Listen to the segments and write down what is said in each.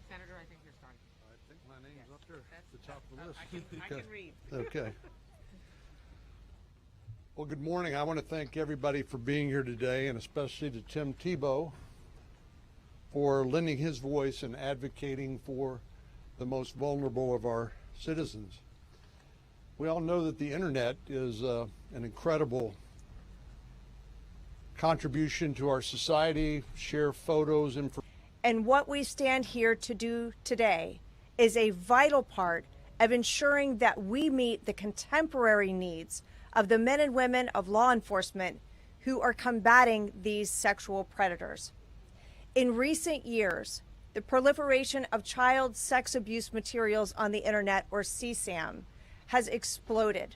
Senator, I think you're starting. I think my name's up there at the top of the list. I can read. Okay. Well, good morning. I want to thank everybody for being here today, and especially to Tim Tebow for lending his voice and advocating for the most vulnerable of our citizens. We all know that the internet is an incredible contribution to our society, share photos and And what we stand here to do today is a vital part of ensuring that we meet the contemporary needs of the men and women of law enforcement who are combating these sexual predators. In recent years, the proliferation of child sex abuse materials on the internet, or CSAM, has exploded.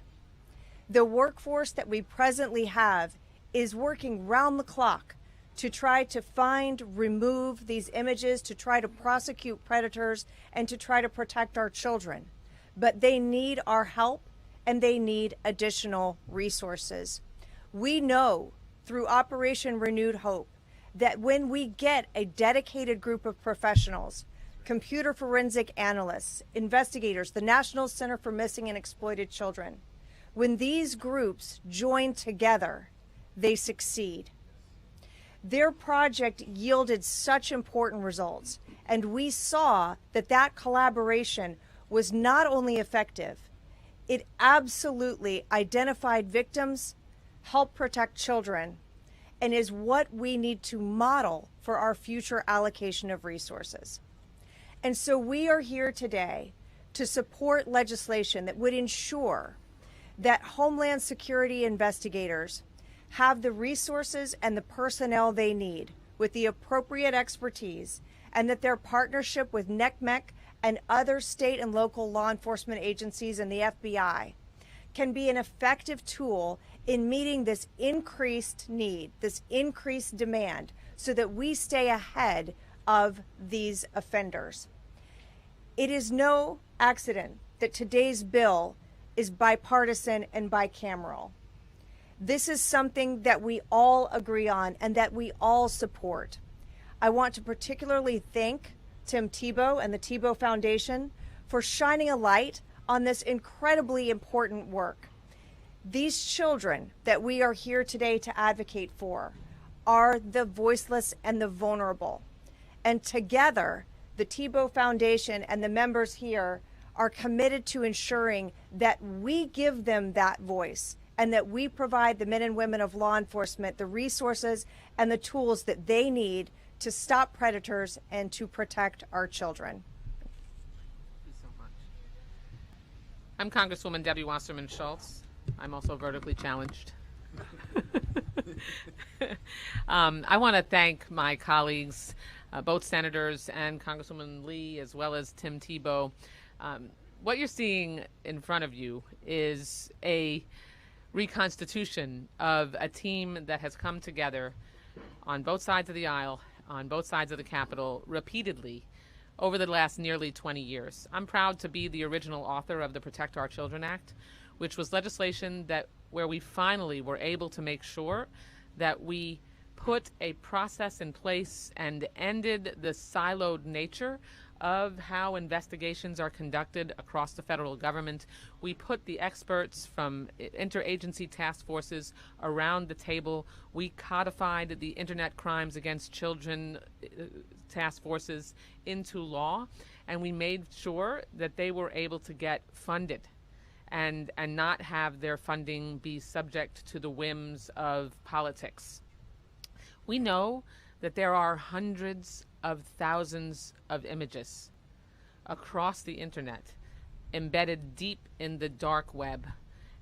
The workforce that we presently have is working round the clock to try to find, remove these images, to try to prosecute predators, and to try to protect our children. But they need our help, and they need additional resources. We know through Operation Renewed Hope that when we get a dedicated group of professionals, computer forensic analysts, investigators, the National Center for Missing and Exploited Children, when these groups join together, they succeed. Their project yielded such important results, and we saw that that collaboration was not only effective, it absolutely identified victims, helped protect children, and is what we need to model for our future allocation of resources. And so we are here today to support legislation that would ensure that Homeland Security investigators have the resources and the personnel they need with the appropriate expertise, and that their partnership with NCMEC and other state and local law enforcement agencies and the FBI can be an effective tool in meeting this increased need, this increased demand, so that we stay ahead of these offenders. It is no accident that today's bill is bipartisan and bicameral. This is something that we all agree on and that we all support. I want to particularly thank Tim Tebow and the Tebow Foundation for shining a light on this incredibly important work. These children that we are here today to advocate for are the voiceless and the vulnerable. And together, the Tebow Foundation and the members here are committed to ensuring that we give them that voice and that we provide the men and women of law enforcement the resources and the tools that they need to stop predators and to protect our children. Thank you so much. I'm Congresswoman Debbie Wasserman Schultz. I'm also vertically challenged. I want to thank my colleagues, both senators and Congresswoman Lee, as well as Tim Tebow. What you're seeing in front of you is a reconstitution of a team that has come together on both sides of the aisle, on both sides of the Capitol, repeatedly over the last nearly 20 years. I'm proud to be the original author of the Protect Our Children Act, which was legislation where we finally were able to make sure that we put a process in place and ended the siloed nature of how investigations are conducted across the federal government. We put the experts from interagency task forces around the table. We codified the Internet Crimes Against Children task forces into law, and we made sure that they were able to get funded and not have their funding be subject to the whims of politics. We know that there are hundreds of thousands of images across the internet embedded deep in the dark web.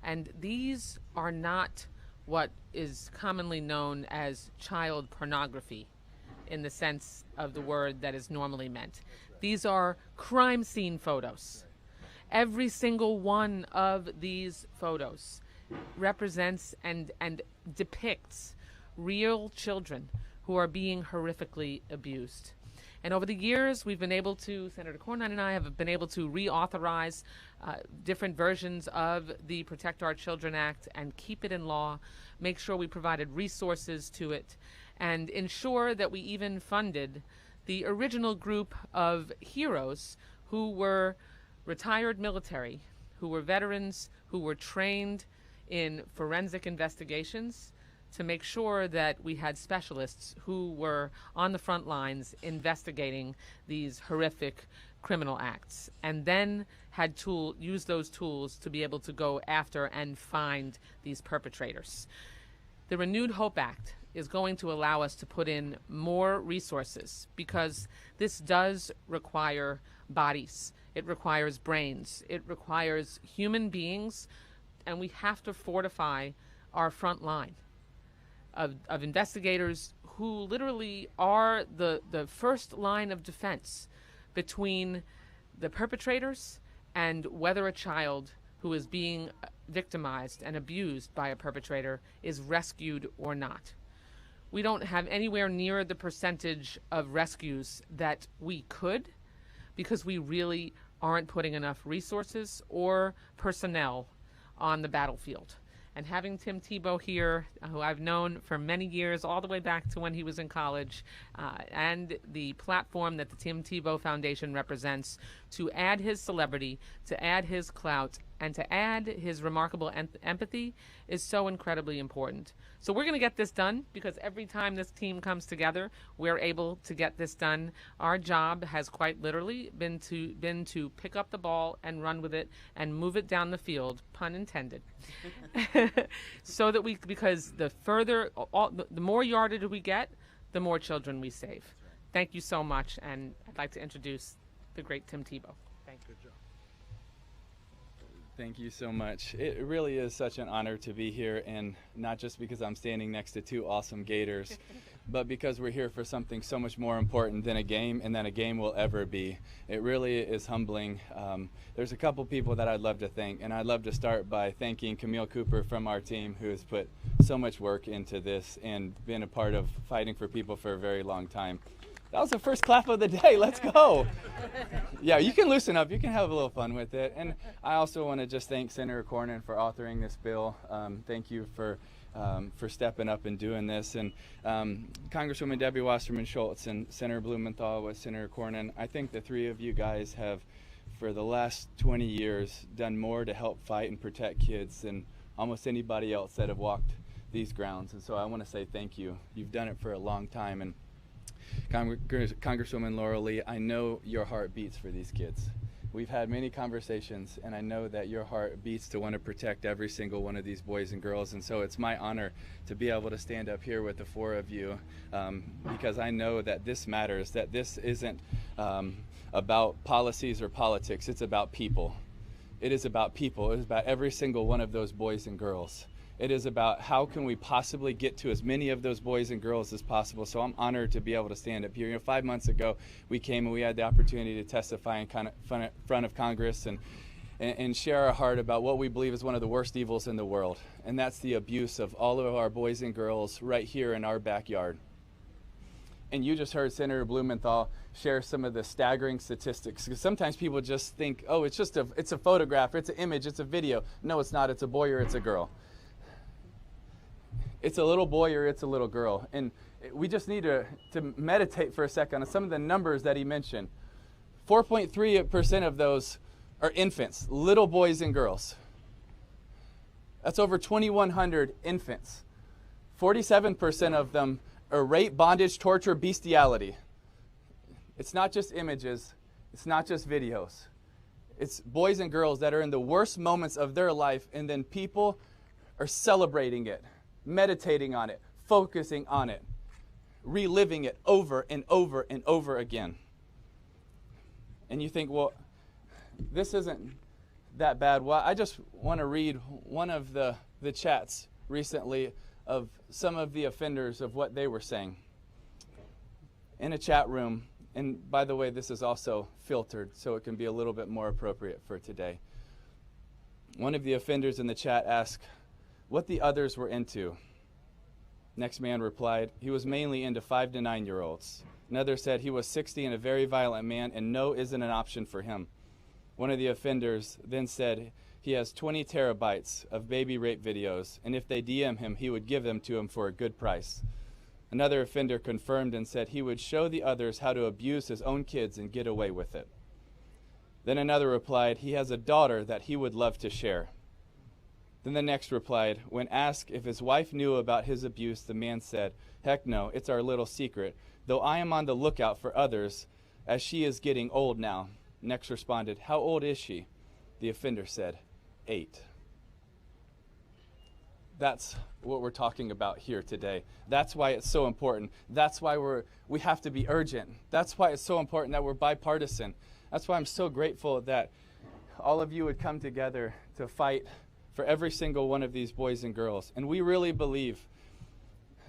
And these are not what is commonly known as child pornography in the sense of the word that is normally meant. These are crime scene photos. Every single one of these photos represents and depicts real children who are being horrifically abused. And over the years, we've been able to, Senator Cornyn and I have been able to reauthorize different versions of the Protect Our Children Act and keep it in law, make sure we provided resources to it, and ensure that we even funded the original group of heroes who were retired military, who were veterans, who were trained in forensic investigations to make sure that we had specialists who were on the front lines investigating these horrific criminal acts, and then had used those tools to be able to go after and find these perpetrators. The Renewed Hope Act is going to allow us to put in more resources because this does require bodies. It requires brains. It requires human beings, and we have to fortify our front line of investigators who literally are the first line of defense between the perpetrators and whether a child who is being victimized and abused by a perpetrator is rescued or not. We don't have anywhere near the percentage of rescues that we could because we really aren't putting enough resources or personnel on the battlefield. And having Tim Tebow here, who I've known for many years, all the way back to when he was in college, and the platform that the Tim Tebow Foundation represents, to add his celebrity, to add his clout, and to add his remarkable empathy is so incredibly important. So we're going to get this done because every time this team comes together, we're able to get this done. Our job has quite literally been to pick up the ball and run with it and move it down the field, pun intended, so that because the more yardage we get, the more children we save. Thank you so much, and I'd like to introduce the great Tim Tebow. Thank you. Good job. Thank you so much. It really is such an honor to be here, and not just because I'm standing next to two awesome Gators, but because we're here for something so much more important than a game and than a game will ever be. It really is humbling. There's a couple people that I'd love to thank, and I'd love to start by thanking Camille Cooper from our team, who has put so much work into this and been a part of fighting for people for a very long time. That was the first clap of the day. Let's go. Yeah, you can loosen up. You can have a little fun with it. And I also want to just thank Senator Cornyn for authoring this bill. Thank you for stepping up and doing this. And Congresswoman Debbie Wasserman Schultz and Senator Blumenthal with Senator Cornyn, I think the three of you guys have, for the last 20 years, done more to help fight and protect kids than almost anybody else that have walked these grounds. And so I want to say thank you. You've done it for a long time. And Congresswoman Laura Lee, I know your heart beats for these kids. We've had many conversations, and I know that your heart beats to want to protect every single one of these boys and girls, and so it's my honor to be able to stand up here with the four of you because I know that this matters, that this isn't about policies or politics, it's about people. It is about people. It is about every single one of those boys and girls. It is about how can we possibly get to as many of those boys and girls as possible. So I'm honored to be able to stand up here. You know, 5 months ago, we came and we had the opportunity to testify in front of Congress and share our heart about what we believe is one of the worst evils in the world. And that's the abuse of all of our boys and girls right here in our backyard. And you just heard Senator Blumenthal share some of the staggering statistics. Because sometimes people just think, oh, it's a photograph, it's an image, it's a video. No, it's not. It's a boy or it's a girl. It's a little boy or it's a little girl. And we just need to meditate for a second on some of the numbers that he mentioned. 4.3% of those are infants, little boys and girls. That's over 2,100 infants. 47% of them are rape, bondage, torture, bestiality. It's not just images. It's not just videos. It's boys and girls that are in the worst moments of their life, and then people are celebrating it, meditating on it, focusing on it, reliving it over and over and over again. And you think, well, this isn't that bad. Well, I just want to read one of the chats recently of some of the offenders of what they were saying in a chat room. And by the way, this is also filtered, so it can be a little bit more appropriate for today. One of the offenders in the chat asked what the others were into. Next man replied, he was mainly into 5 to 9-year-olds. Another said he was 60 and a very violent man, and no isn't an option for him. One of the offenders then said he has 20 terabytes of baby rape videos, and if they DM him, he would give them to him for a good price. Another offender confirmed and said he would show the others how to abuse his own kids and get away with it. Then another replied, he has a daughter that he would love to share. Then the next replied, when asked if his wife knew about his abuse, the man said, heck no, it's our little secret, though I am on the lookout for others, as she is getting old now. Next responded, how old is she? The offender said, 8. That's what we're talking about here today. That's why it's so important. That's why we have to be urgent. That's why it's so important that we're bipartisan. That's why I'm so grateful that all of you would come together to fight for every single one of these boys and girls. And we really believe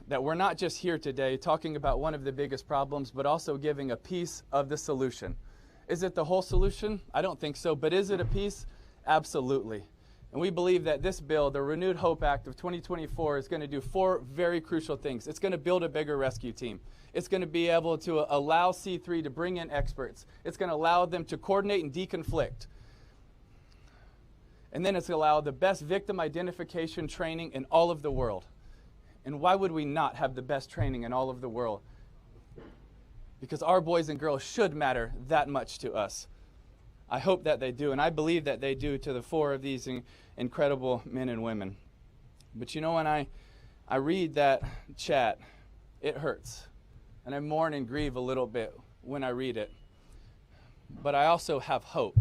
that we're not just here today talking about one of the biggest problems, but also giving a piece of the solution. Is it the whole solution? I don't think so. But is it a piece? Absolutely. And we believe that this bill, the Renewed Hope Act of 2024, is going to do 4 very crucial things. It's going to build a bigger rescue team. It's going to be able to allow C3 to bring in experts. It's going to allow them to coordinate and deconflict. And then it's going to allow the best victim identification training in all of the world. And why would we not have the best training in all of the world? Because our boys and girls should matter that much to us. I hope that they do, and I believe that they do to the 4 of these incredible men and women. But you know, when I read that chat, it hurts. And I mourn and grieve a little bit when I read it. But I also have hope,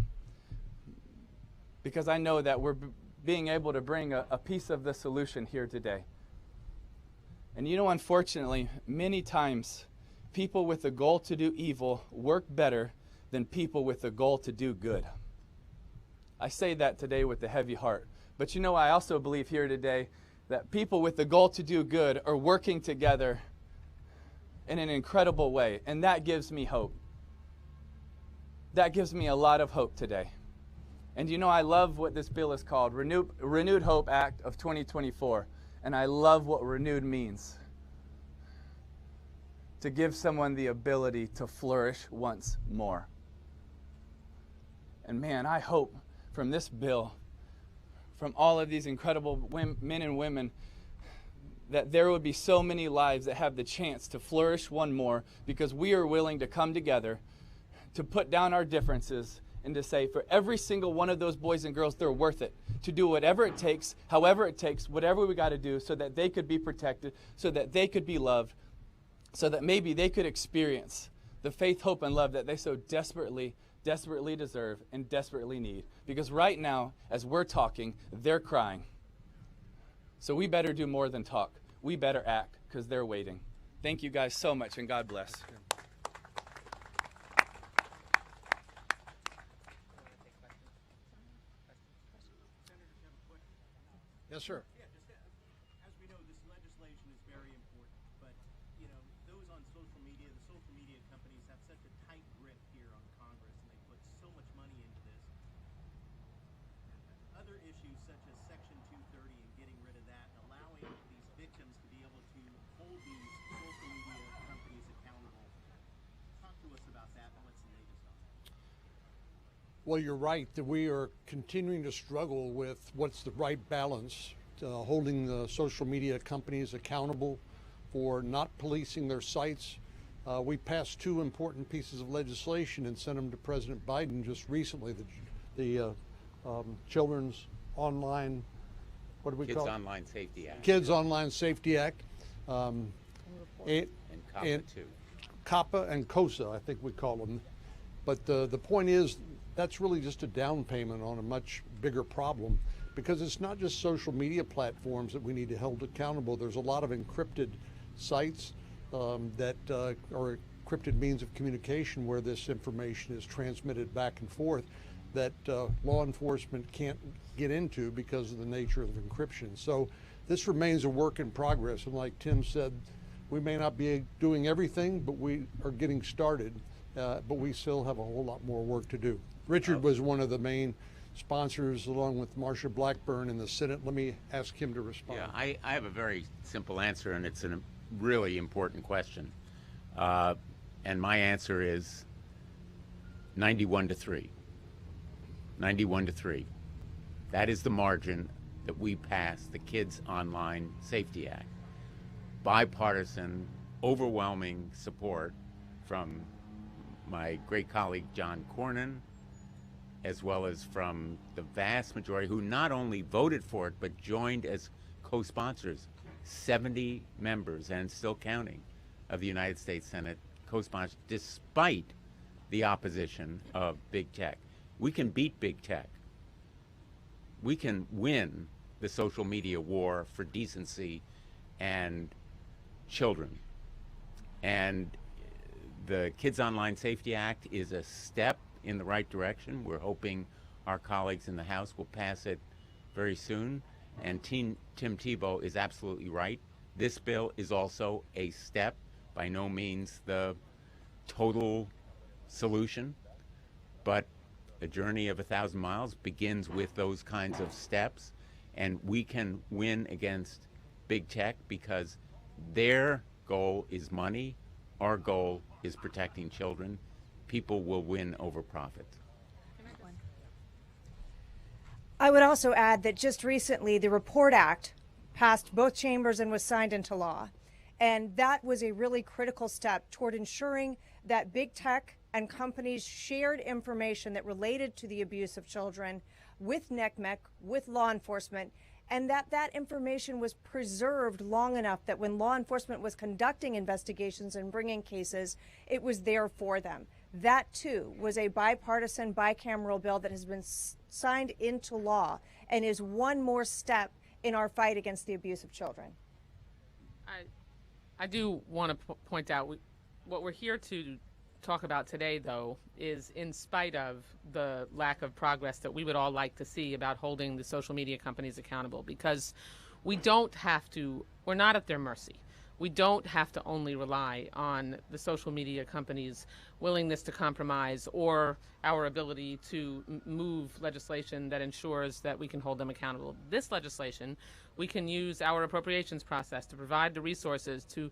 because I know that we're being able to bring a piece of the solution here today. And you know, unfortunately, many times, people with the goal to do evil work better than people with the goal to do good. I say that today with a heavy heart. But you know, I also believe here today that people with the goal to do good are working together in an incredible way, and that gives me hope. That gives me a lot of hope today. And you know, I love what this bill is called, Renewed Hope Act of 2024, and I love what renewed means. To give someone the ability to flourish once more. And man, I hope from this bill, from all of these incredible men and women, that there would be so many lives that have the chance to flourish one more, because we are willing to come together, to put down our differences, and to say for every single one of those boys and girls, they're worth it. To do whatever it takes, however it takes, whatever we got to do, so that they could be protected, so that they could be loved, so that maybe they could experience the faith, hope, and love that they so desperately deserve and desperately need. Because right now, as we're talking, they're crying. So we better do more than talk. We better act, because they're waiting. Thank you guys so much, and God bless. Yes, sir. Yeah, just as we know, this legislation is very important, but you know, those on social media, the social media companies have such a tight grip here on Congress, and they put so much money into this. Other issues such as Section 230 and getting rid of that, and allowing these victims to be able to hold these social media companies accountable. Talk to us about that, and what's the latest on that? Well, you're right that we are continuing to struggle with what's the right balance, holding the social media companies accountable for not policing their sites. We passed 2 important pieces of legislation and sent them to President Biden just recently. The Children's Online, what do we call it? Kids Online Safety Act. Kids Online Safety Act. And COPPA too. COPPA and COSA, I think we call them. But the point is, that's really just a down payment on a much bigger problem, because it's not just social media platforms that we need to hold accountable. There's a lot of encrypted sites that are encrypted means of communication where this information is transmitted back and forth that law enforcement can't get into because of the nature of encryption. So this remains a work in progress, and like Tim said, we may not be doing everything, but we are getting started, but we still have a whole lot more work to do. Richard was one of the main sponsors, along with Marsha Blackburn in the Senate. Let me ask him to respond. Yeah, I have a very simple answer, and it's a really important question. And my answer is 91-3. 91-3. That is the margin that we passed the Kids Online Safety Act. Bipartisan, overwhelming support from my great colleague John Cornyn, as well as from the vast majority who not only voted for it, but joined as co-sponsors. 70 members, and still counting, of the United States Senate co-sponsors, despite the opposition of big tech. We can beat big tech. We can win the social media war for decency and children. And the Kids Online Safety Act is a step in the right direction. We're hoping our colleagues in the House will pass it very soon. And Tim Tebow is absolutely right. This bill is also a step, by no means the total solution, but a journey of 1,000 miles begins with those kinds of steps. And we can win against big tech because their goal is money. Our goal is protecting children. People will win over profit. I would also add that just recently the Report Act passed both chambers and was signed into law. And that was a really critical step toward ensuring that big tech and companies shared information that related to the abuse of children with NCMEC, with law enforcement, and that information was preserved long enough that when law enforcement was conducting investigations and bringing cases, it was there for them. That, too, was a bipartisan, bicameral bill that has been signed into law and is one more step in our fight against the abuse of children. I do want to point out what we're here to talk about today, though, is in spite of the lack of progress that we would all like to see about holding the social media companies accountable, because we don't have to, we're not at their mercy. We don't have to only rely on the social media companies' willingness to compromise or our ability to move legislation that ensures that we can hold them accountable. This legislation, we can use our appropriations process to provide the resources to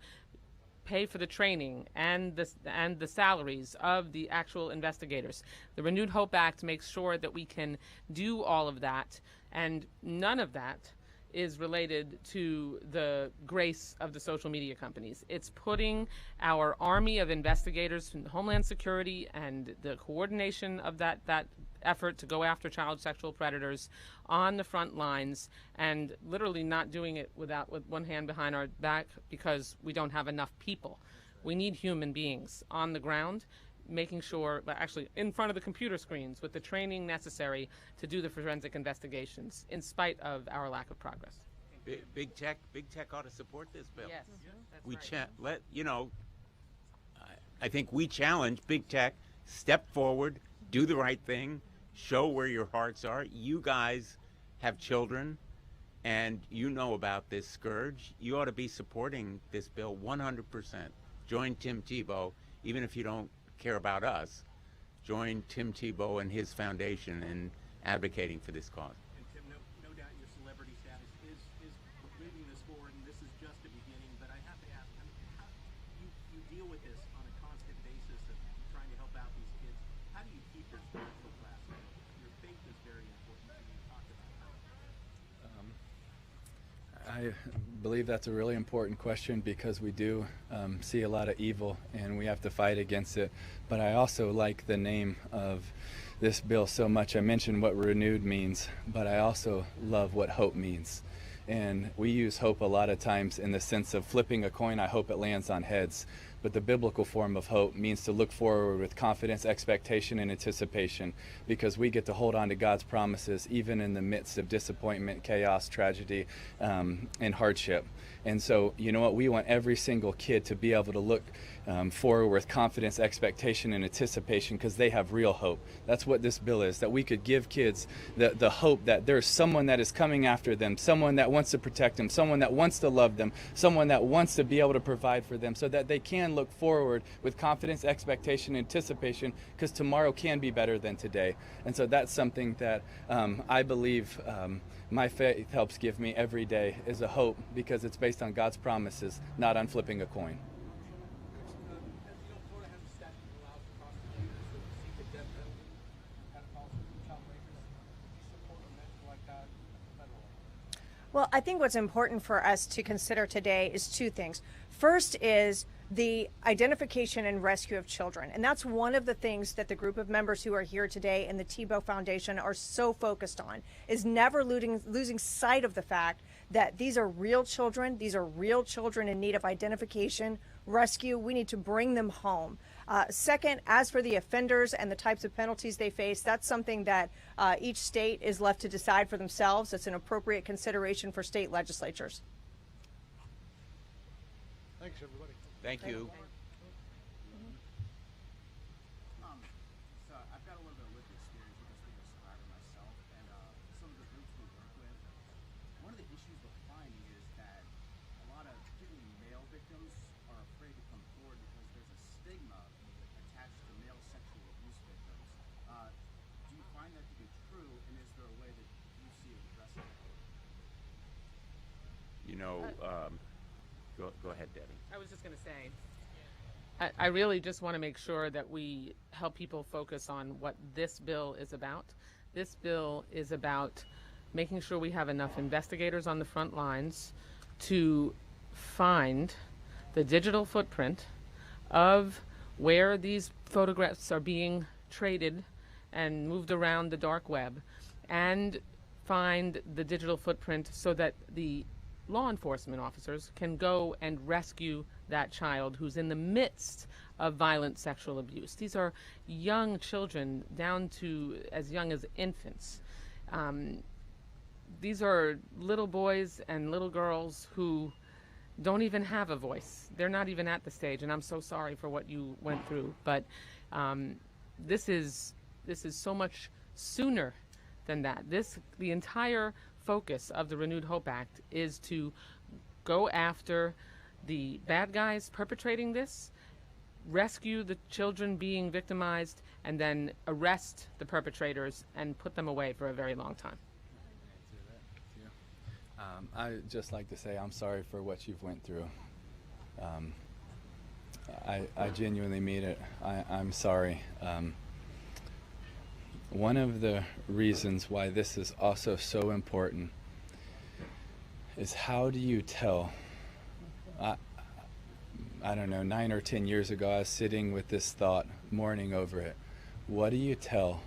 pay for the training and the salaries of the actual investigators. The Renewed Hope Act makes sure that we can do all of that, and none of that is related to the grace of the social media companies. It's putting our army of investigators from Homeland Security and the coordination of that effort to go after child sexual predators on the front lines, and literally not doing it with one hand behind our back because we don't have enough people. We need human beings on the ground, making sure, actually in front of the computer screens, with the training necessary to do the forensic investigations, in spite of our lack of progress. Big tech ought to support this bill. Yes, We that's right. I think we challenge big tech. Step forward, do the right thing, show where your hearts are. You guys have children, and you know about this scourge. You ought to be supporting this bill 100%. Join Tim Tebow, even if you don't care about us. Join Tim Tebow and his foundation in advocating for this cause. And Tim, no doubt your celebrity status is moving this forward, and this is just the beginning. But I have to ask, how you deal with this on a constant basis of trying to help out these kids? How do you keep their spiritual class? Your faith is very important to you. Talk about that. I believe that's a really important question because we do see a lot of evil and we have to fight against it. But I also like the name of this bill so much. I mentioned what renewed means, but I also love what hope means. And we use hope a lot of times in the sense of flipping a coin, I hope it lands on heads. But the biblical form of hope means to look forward with confidence, expectation, and anticipation, because we get to hold on to God's promises even in the midst of disappointment, chaos, tragedy, and hardship. And so, you know what? We want every single kid to be able to look forward with confidence, expectation, and anticipation, because they have real hope. That's what this bill is, that we could give kids the hope that there's someone that is coming after them, someone that wants to protect them, someone that wants to love them, someone that wants to be able to provide for them, so that they can look forward with confidence, expectation, anticipation, because tomorrow can be better than today. And so that's something that I believe my faith helps give me every day, is a hope, because it's based on God's promises, not on flipping a coin. Well, I think what's important for us to consider today is two things. First is the identification and rescue of children. And that's one of the things that the group of members who are here today and the Tebow Foundation are so focused on, is never losing sight of the fact that these are real children. These are real children in need of identification, rescue. We need to bring them home. Second, as for the offenders and the types of penalties they face, that's something that each state is left to decide for themselves. It's an appropriate consideration for state legislatures. Thanks, everybody. Thank you. So I've got a little bit of lived experience with this being a survivor myself, and some of the groups we work with. One of the issues we're finding is that a lot of particularly male victims are afraid to come forward because there's a stigma attached to male sexual abuse victims. Do you find that to be true, and is there a way that you see of addressing it? You know, go ahead, Debbie. I was just going to say, I really just want to make sure that we help people focus on what this bill is about. This bill is about making sure we have enough investigators on the front lines to find the digital footprint of where these photographs are being traded and moved around the dark web, and find the digital footprint so that the law enforcement officers can go and rescue that child who's in the midst of violent sexual abuse. These are young children, down to as young as infants. These are little boys and little girls who don't even have a voice. They're not even at the stage, and I'm so sorry for what you went through. But this is so much sooner than that. The entire focus of the Renewed Hope Act is to go after the bad guys perpetrating this, rescue the children being victimized, and then arrest the perpetrators and put them away for a very long time. I'd just like to say I'm sorry for what you've went through. I genuinely mean it. I'm sorry. One of the reasons why this is also so important is, how do you tell? I don't know, 9 or 10 years ago, I was sitting with this thought, mourning over it. What do you tell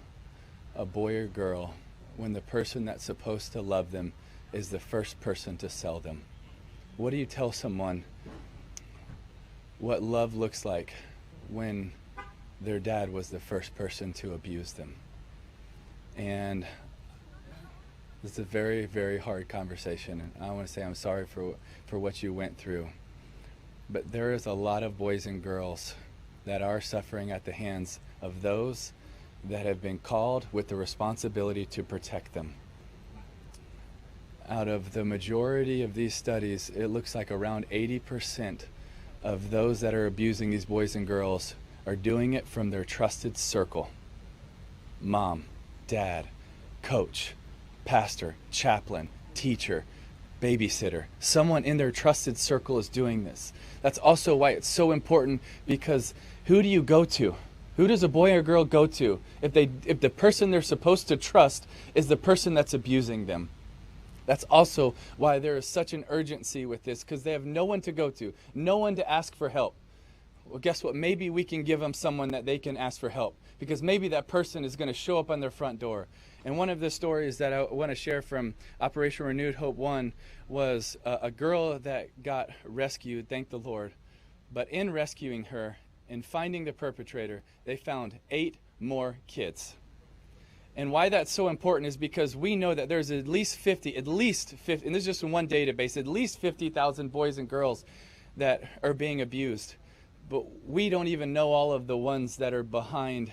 a boy or girl when the person that's supposed to love them is the first person to sell them? What do you tell someone what love looks like when their dad was the first person to abuse them? And it's a very, very hard conversation. And I want to say I'm sorry for what you went through. But there is a lot of boys and girls that are suffering at the hands of those that have been called with the responsibility to protect them. Out of the majority of these studies, it looks like around 80% of those that are abusing these boys and girls are doing it from their trusted circle. Mom, dad, coach, pastor, chaplain, teacher, babysitter. Someone in their trusted circle is doing this. That's also why it's so important, because who do you go to? Who does a boy or girl go to if the person they're supposed to trust is the person that's abusing them? That's also why there is such an urgency with this, because they have no one to go to, no one to ask for help. Well, guess what? Maybe we can give them someone that they can ask for help, because maybe that person is going to show up on their front door. And one of the stories that I want to share from Operation Renewed Hope 1 was a girl that got rescued, thank the Lord. But in rescuing her and finding the perpetrator, they found 8 more kids. And why that's so important is because we know that there's at least 50, and this is just in one database, at least 50,000 boys and girls that are being abused. But we don't even know all of the ones that are behind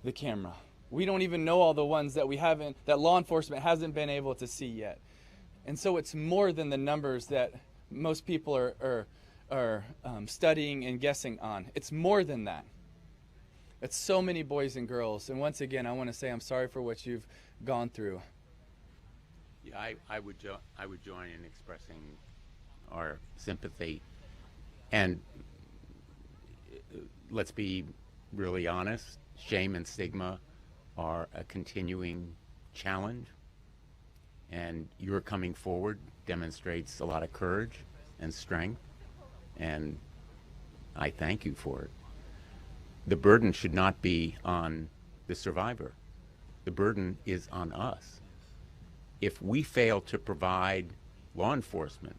the camera. We don't even know all the ones that that law enforcement hasn't been able to see yet. And so it's more than the numbers that most people are studying and guessing on. It's more than that. It's so many boys and girls. And once again, I want to say I'm sorry for what you've gone through. Yeah, I would join in expressing our sympathy. And let's be really honest, shame and stigma are a continuing challenge. And your coming forward demonstrates a lot of courage and strength. and I thank you for it. The burden should not be on the survivor. The burden is on us. If we fail to provide law enforcement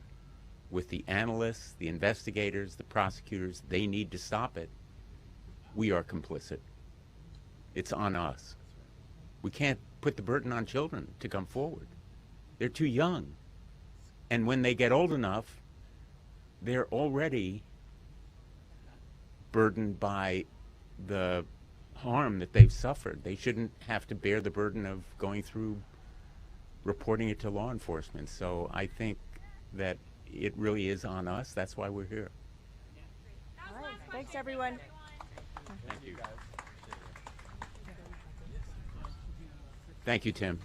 with the analysts, the investigators, the prosecutors they need to stop it, we are complicit. It's on us. We can't put the burden on children to come forward. They're too young. And when they get old enough, they're already burdened by the harm that they've suffered. They shouldn't have to bear the burden of going through reporting it to law enforcement. So I think that it really is on us. That's why we're here. All right. Thanks, everyone. Thank you. Thank you, Tim.